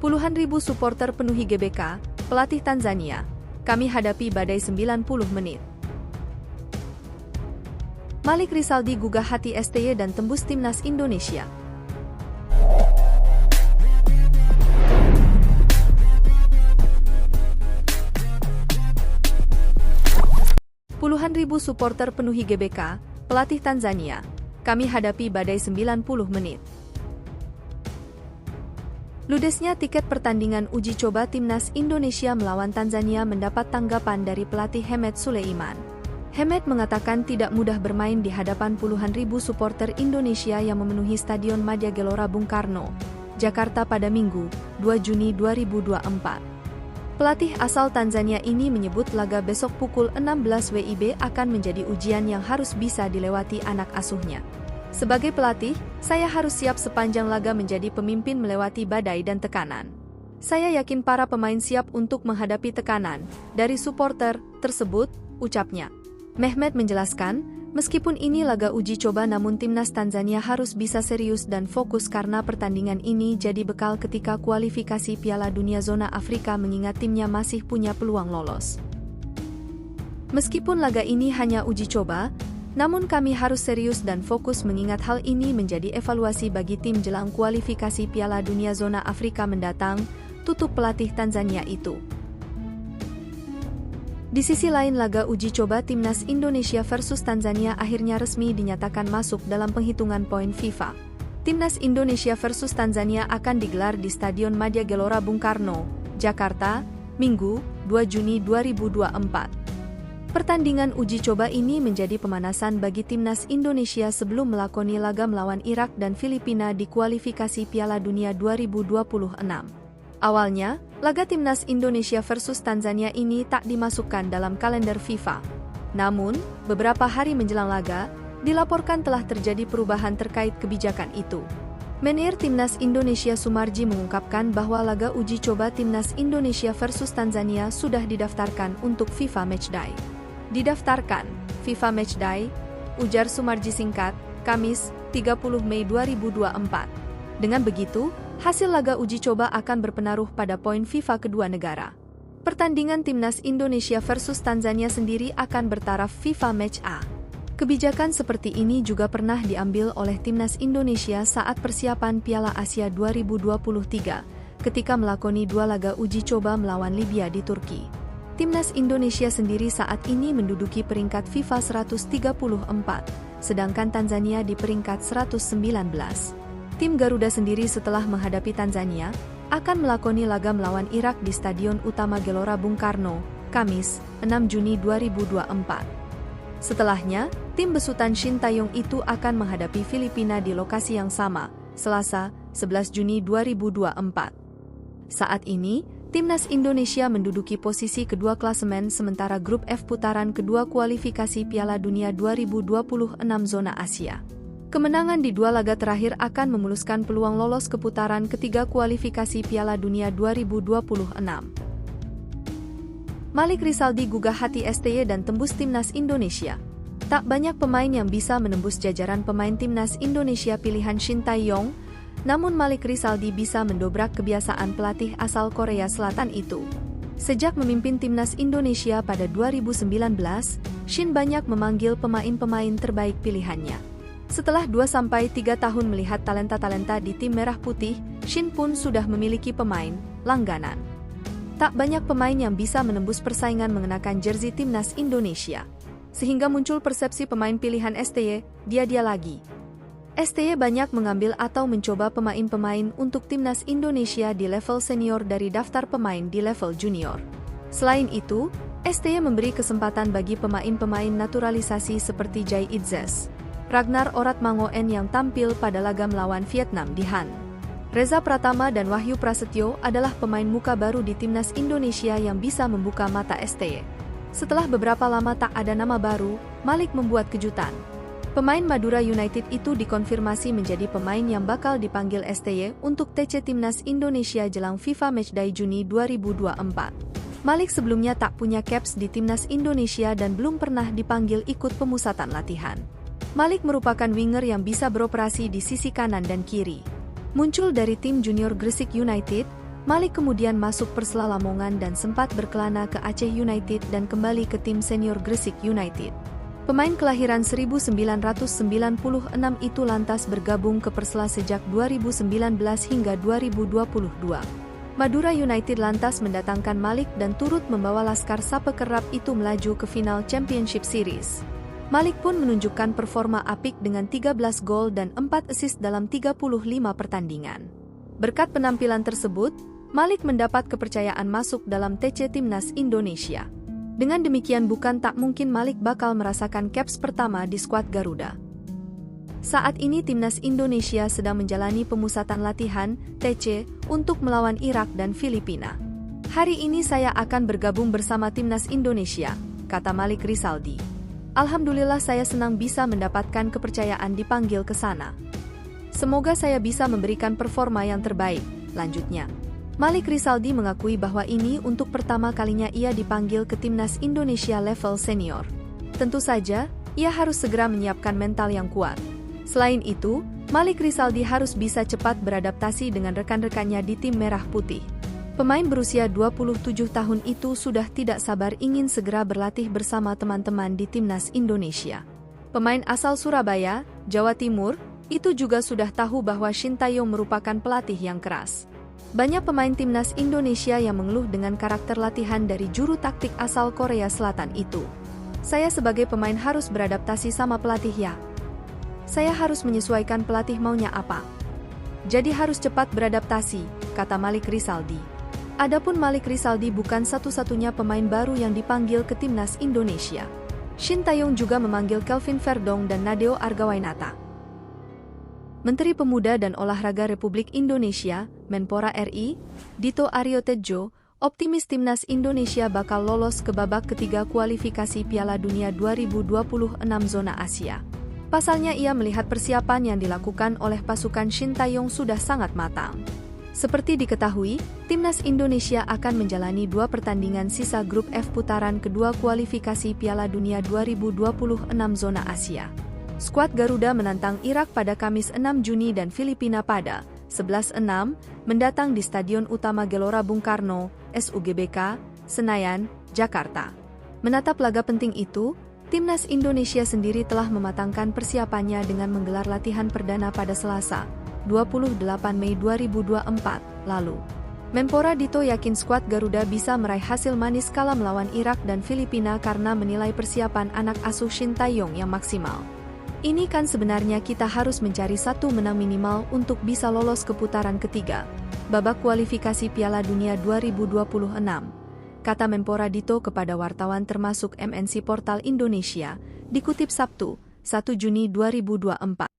Puluhan ribu supporter penuhi GBK, pelatih Tanzania. Kami hadapi badai 90 menit. Malik Rizaldi gugah hati STY dan tembus timnas Indonesia. Puluhan ribu supporter penuhi GBK, pelatih Tanzania. Kami hadapi badai 90 menit. Ludesnya tiket pertandingan uji coba timnas Indonesia melawan Tanzania mendapat tanggapan dari pelatih Hemed Suleiman. Hemed mengatakan tidak mudah bermain di hadapan puluhan ribu supporter Indonesia yang memenuhi Stadion Madia Gelora Bung Karno, Jakarta pada Minggu, 2 Juni 2024. Pelatih asal Tanzania ini menyebut laga besok pukul 16 WIB akan menjadi ujian yang harus bisa dilewati anak asuhnya. Sebagai pelatih, saya harus siap sepanjang laga menjadi pemimpin melewati badai dan tekanan. Saya yakin para pemain siap untuk menghadapi tekanan dari supporter tersebut, ucapnya. Mehmet menjelaskan, meskipun ini laga uji coba namun timnas Tanzania harus bisa serius dan fokus karena pertandingan ini jadi bekal ketika kualifikasi Piala Dunia Zona Afrika mengingat timnya masih punya peluang lolos. Meskipun laga ini hanya uji coba, namun kami harus serius dan fokus mengingat hal ini menjadi evaluasi bagi tim jelang kualifikasi Piala Dunia Zona Afrika mendatang, tutup pelatih Tanzania itu. Di sisi lain laga uji coba timnas Indonesia versus Tanzania akhirnya resmi dinyatakan masuk dalam penghitungan poin FIFA. Timnas Indonesia versus Tanzania akan digelar di Stadion Madia Gelora Bung Karno, Jakarta, Minggu, 2 Juni 2024. Pertandingan uji coba ini menjadi pemanasan bagi timnas Indonesia sebelum melakoni laga melawan Irak dan Filipina di kualifikasi Piala Dunia 2026. Awalnya, laga timnas Indonesia versus Tanzania ini tak dimasukkan dalam kalender FIFA. Namun, beberapa hari menjelang laga, dilaporkan telah terjadi perubahan terkait kebijakan itu. Manajer Timnas Indonesia Sumarji mengungkapkan bahwa laga uji coba timnas Indonesia versus Tanzania sudah didaftarkan untuk FIFA Matchday. Didaftarkan, FIFA Matchday, ujar Sumarji singkat, Kamis, 30 Mei 2024. Dengan begitu, hasil laga uji coba akan berpengaruh pada poin FIFA kedua negara. Pertandingan timnas Indonesia versus Tanzania sendiri akan bertaraf FIFA Match A. Kebijakan seperti ini juga pernah diambil oleh timnas Indonesia saat persiapan Piala Asia 2023, ketika melakoni 2 laga uji coba melawan Libya di Turki. Timnas Indonesia sendiri saat ini menduduki peringkat FIFA 134, sedangkan Tanzania di peringkat 119. Tim Garuda sendiri setelah menghadapi Tanzania, akan melakoni laga melawan Irak di Stadion Utama Gelora Bung Karno, Kamis, 6 Juni 2024. Setelahnya, tim besutan Shin Tae-yong itu akan menghadapi Filipina di lokasi yang sama, Selasa, 11 Juni 2024. Saat ini, timnas Indonesia menduduki posisi kedua klasemen sementara grup F putaran kedua kualifikasi Piala Dunia 2026 zona Asia. Kemenangan di 2 laga terakhir akan memuluskan peluang lolos ke putaran ketiga kualifikasi Piala Dunia 2026. Malik Rizaldi gugah hati STY dan tembus timnas Indonesia. Tak banyak pemain yang bisa menembus jajaran pemain timnas Indonesia pilihan Shin Tae-yong, namun Malik Rizaldi bisa mendobrak kebiasaan pelatih asal Korea Selatan itu. Sejak memimpin timnas Indonesia pada 2019, Shin banyak memanggil pemain-pemain terbaik pilihannya. Setelah 2-3 tahun melihat talenta-talenta di tim Merah Putih, Shin pun sudah memiliki pemain langganan. Tak banyak pemain yang bisa menembus persaingan mengenakan jersey timnas Indonesia. Sehingga muncul persepsi pemain pilihan STY, dia lagi. STY banyak mengambil atau mencoba pemain-pemain untuk timnas Indonesia di level senior dari daftar pemain di level junior. Selain itu, STY memberi kesempatan bagi pemain-pemain naturalisasi seperti Jai Itzes, Ragnar Oratmangoen yang tampil pada laga melawan Vietnam di Han. Reza Pratama dan Wahyu Prasetyo adalah pemain muka baru di timnas Indonesia yang bisa membuka mata STY. Setelah beberapa lama tak ada nama baru, Malik membuat kejutan. Pemain Madura United itu dikonfirmasi menjadi pemain yang bakal dipanggil STY untuk TC Timnas Indonesia jelang FIFA Matchday Juni 2024. Malik sebelumnya tak punya caps di Timnas Indonesia dan belum pernah dipanggil ikut pemusatan latihan. Malik merupakan winger yang bisa beroperasi di sisi kanan dan kiri. Muncul dari tim junior Gresik United, Malik kemudian masuk Persela Lamongan dan sempat berkelana ke Aceh United dan kembali ke tim senior Gresik United. Pemain kelahiran 1996 itu lantas bergabung ke Persela sejak 2019 hingga 2022. Madura United lantas mendatangkan Malik dan turut membawa Laskar Sapekerap itu melaju ke final Championship Series. Malik pun menunjukkan performa apik dengan 13 gol dan 4 assist dalam 35 pertandingan. Berkat penampilan tersebut, Malik mendapat kepercayaan masuk dalam TC Timnas Indonesia. Dengan demikian bukan tak mungkin Malik bakal merasakan caps pertama di skuad Garuda. Saat ini Timnas Indonesia sedang menjalani pemusatan latihan, TC, untuk melawan Irak dan Filipina. Hari ini saya akan bergabung bersama Timnas Indonesia, kata Malik Rizaldi. Alhamdulillah saya senang bisa mendapatkan kepercayaan dipanggil ke sana. Semoga saya bisa memberikan performa yang terbaik, lanjutnya. Malik Rizaldi mengakui bahwa ini untuk pertama kalinya ia dipanggil ke Timnas Indonesia level senior. Tentu saja, ia harus segera menyiapkan mental yang kuat. Selain itu, Malik Rizaldi harus bisa cepat beradaptasi dengan rekan-rekannya di tim Merah Putih. Pemain berusia 27 tahun itu sudah tidak sabar ingin segera berlatih bersama teman-teman di Timnas Indonesia. Pemain asal Surabaya, Jawa Timur, itu juga sudah tahu bahwa Shin Tae-yong merupakan pelatih yang keras. Banyak pemain Timnas Indonesia yang mengeluh dengan karakter latihan dari juru taktik asal Korea Selatan itu. Saya sebagai pemain harus beradaptasi sama pelatih ya. Saya harus menyesuaikan pelatih maunya apa. Jadi harus cepat beradaptasi, kata Malik Rizaldi. Adapun Malik Rizaldi bukan satu-satunya pemain baru yang dipanggil ke Timnas Indonesia. Shin Tae-yong juga memanggil Kelvin Verdong dan Nadeo Argawainata. Menteri Pemuda dan Olahraga Republik Indonesia, Menpora RI, Dito Aryo Tejo, optimis Timnas Indonesia bakal lolos ke babak ketiga kualifikasi Piala Dunia 2026 zona Asia. Pasalnya ia melihat persiapan yang dilakukan oleh pasukan Shin Tae-yong sudah sangat matang. Seperti diketahui, Timnas Indonesia akan menjalani 2 pertandingan sisa grup F putaran kedua kualifikasi Piala Dunia 2026 zona Asia. Skuad Garuda menantang Irak pada Kamis 6 Juni dan Filipina pada 11/6 mendatang di Stadion Utama Gelora Bung Karno, SUGBK, Senayan, Jakarta. Menatap laga penting itu, Timnas Indonesia sendiri telah mematangkan persiapannya dengan menggelar latihan perdana pada Selasa, 28 Mei 2024, lalu. Menpora Dito yakin skuad Garuda bisa meraih hasil manis kala melawan Irak dan Filipina karena menilai persiapan anak asuh Shin Tae-yong yang maksimal. Ini kan sebenarnya kita harus mencari 1 menang minimal untuk bisa lolos ke putaran ketiga, babak kualifikasi Piala Dunia 2026, kata Menpora Dito kepada wartawan termasuk MNC Portal Indonesia, dikutip Sabtu, 1 Juni 2024.